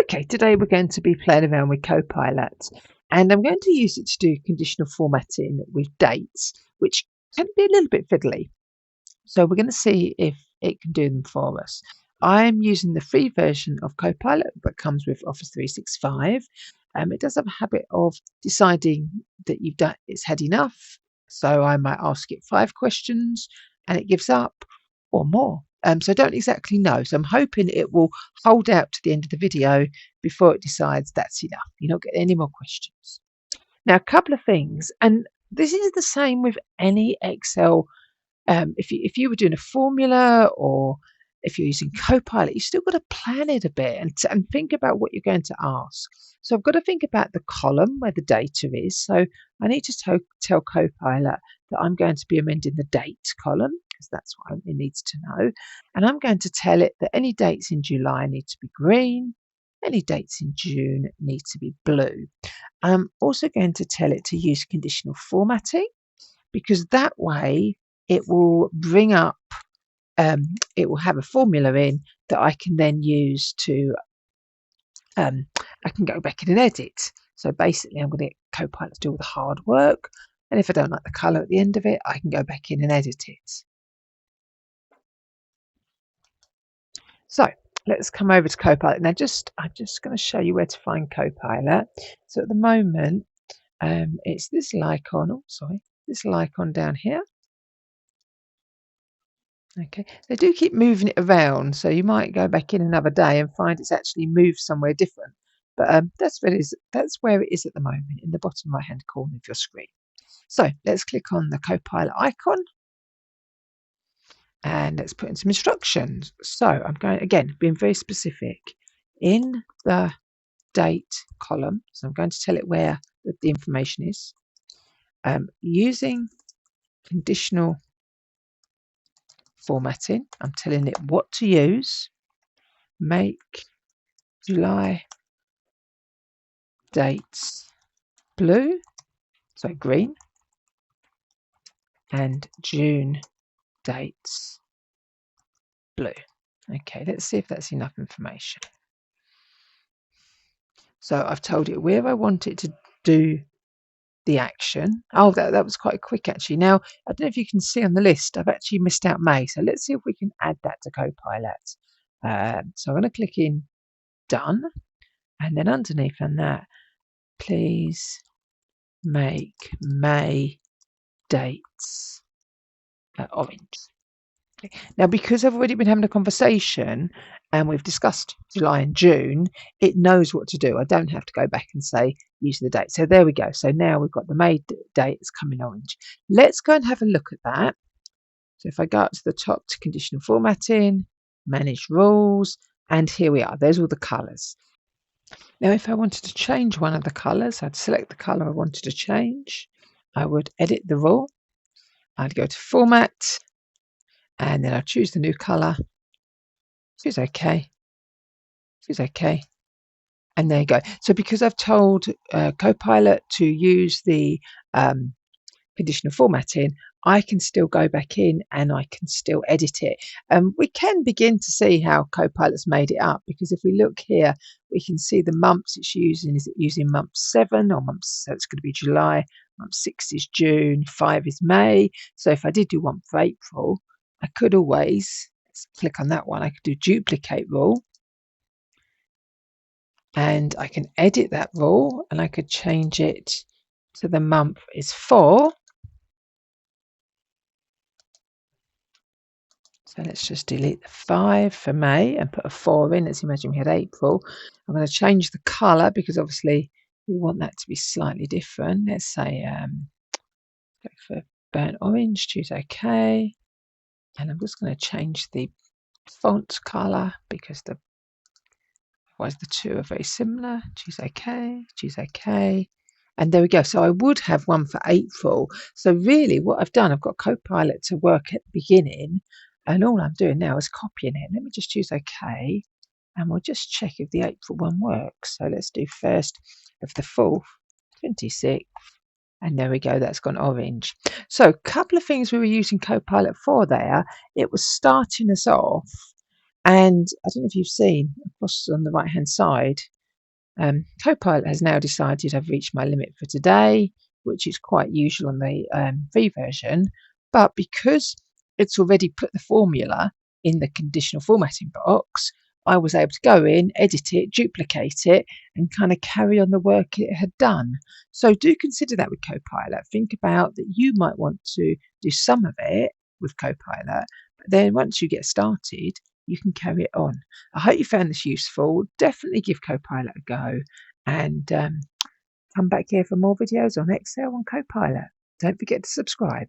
Okay, today we're going to be playing around with Copilot, and I'm going to use it to do conditional formatting with dates, which can be a little bit fiddly. So we're going to see if it can do them for us. I'm using the free version of Copilot that comes with Office 365. It does have a habit of deciding that you've done it's had enough. So I might ask it 5 questions and it gives up or more. So I don't exactly know. So I'm hoping it will hold out to the end of the video before it decides that's enough. You're not getting any more questions. Now, a couple of things, and this is the same with any Excel. If you were doing a formula or if you're using Copilot, you've still got to plan it a bit and think about what you're going to ask. So I've got to think about the column where the data is. So I need to tell Copilot that I'm going to be amending the date column because that's what it needs to know. And I'm going to tell it that any dates in July need to be green, any dates in June need to be blue. I'm also going to tell it to use conditional formatting because that way it will bring up, it will have a formula in that I can then use to, I can go back in and edit. So basically I'm going to get Copilot to do all the hard work. And if I don't like the colour at the end of it, I can go back in and edit it. So let's come over to Copilot. Now I'm just going to show you where to find Copilot. So at the moment, it's this little icon, this little icon down here. Okay, they do keep moving it around, so you might go back in another day and find it's actually moved somewhere different. But that's where it is. That's where it is at the moment, in the bottom right-hand corner of your screen. So let's click on the Copilot icon, and let's put in some instructions. So I'm going again, being very specific in the date column. So I'm going to tell it where the information is. Using conditional formatting, I'm telling it what to use. Make July dates blue, so green, and June dates blue. Okay, let's see if that's enough information. So I've told it where I want it to do the action. Oh, that was quite quick actually. Now, I don't know if you can see on the list, I've actually missed out May. So let's see if we can add that to Copilot. So I'm going to click in Done. And then underneath on that, please make May dates orange. Okay. Now, because I've already been having a conversation and we've discussed July and June, it knows what to do. I don't have to go back and say use the date. So there we go. So now we've got the May date is coming orange. Let's go and have a look at that. So if I go up to the top to conditional formatting, manage rules, and here we are. There's all the colours. Now, if I wanted to change one of the colours, I'd select the colour I wanted to change. I would edit the rule. I'd go to Format, and then I'll choose the new colour. Choose OK. Choose OK. And there you go. So because I've told Copilot to use the conditional formatting, I can still go back in and I can still edit it. We can begin to see how Copilot's made it up, because if we look here, we can see the months it's using. Is it using month 7 or months? So it's going to be July. Month 6 is June. 5 is May. So if I did do one for April, I could always click on that one. I could do duplicate rule. And I can edit that rule and I could change it to the month is 4. So let's just delete the 5 for May and put a 4 in. Let's imagine we had April. I'm going to change the colour because obviously we want that to be slightly different. Let's say go for burnt orange, choose OK. And I'm just going to change the font colour because otherwise the two are very similar. Choose OK, choose OK. And there we go. So I would have one for April. So really what I've done, I've got Copilot to work at the beginning. And all I'm doing now is copying it. Let me just choose OK. And we'll just check if the April one works. So let's do 1st of the 4th, 26th. And there we go. That's gone orange. So a couple of things we were using Copilot for there. It was starting us off. And I don't know if you've seen across on the right hand side, Copilot has now decided I've reached my limit for today, which is quite usual on the free version. But because it's already put the formula in the conditional formatting box, I was able to go in, edit it, duplicate it, and kind of carry on the work it had done. So do consider that with Copilot. Think about that you might want to do some of it with Copilot, but then once you get started, you can carry it on. I hope you found this useful. Definitely give Copilot a go, and come back here for more videos on Excel and Copilot. Don't forget to subscribe.